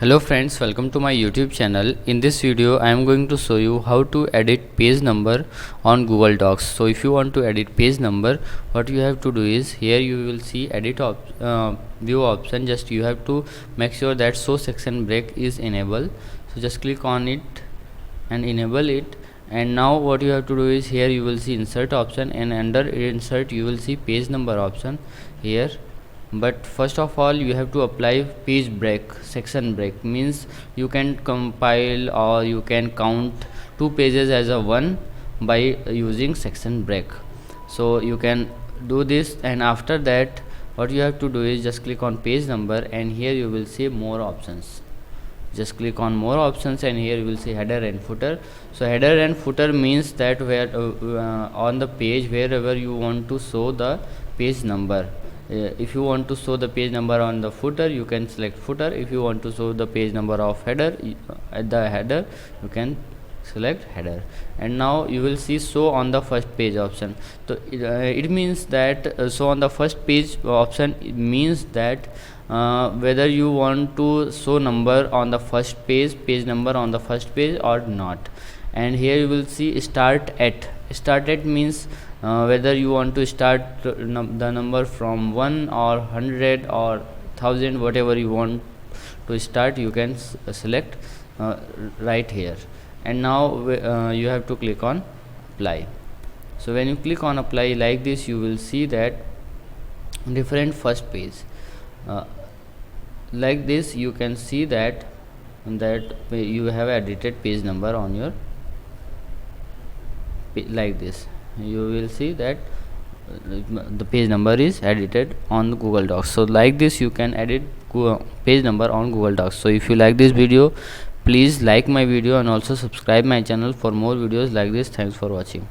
Hello friends, welcome to my YouTube channel. In this video I am going to show you how to edit page number on Google Docs. So if you want to edit page number, what you have to do is here you will see edit view option. Just you have to make sure that show section break is enabled. So just click on it and enable it. And now what you have to do is here you will see insert option, and under insert you will see page number option here. But first of all you have to apply page break. Section break means you can compile or you can count two pages as a one by using section break. So you can do this, and after that what you have to do is just click on page number, and here you will see more options. Just click on more options, and here you will see header and footer. So header and footer means that where on the page wherever you want to show the page number. If you want to show the page number on the footer, you can select footer. If you want to show the page number of header at the header, you can select header. And now you will see show on the first page option. So it means that show on the first page option, it means that whether you want to show number on the first page number on the first page or not. And here you will see start at means whether you want to start the number from 1 or 100 or 1000, whatever you want to start, you can select right here. And now you have to click on apply. So when you click on apply like this, you will see that different first page like this. You can see that you have edited page number on your like this. You will see that the page number is edited on the Google Docs. So like this you can edit page number on Google Docs. So if you like this video, please like my video and also subscribe my channel for more videos like this. Thanks for watching.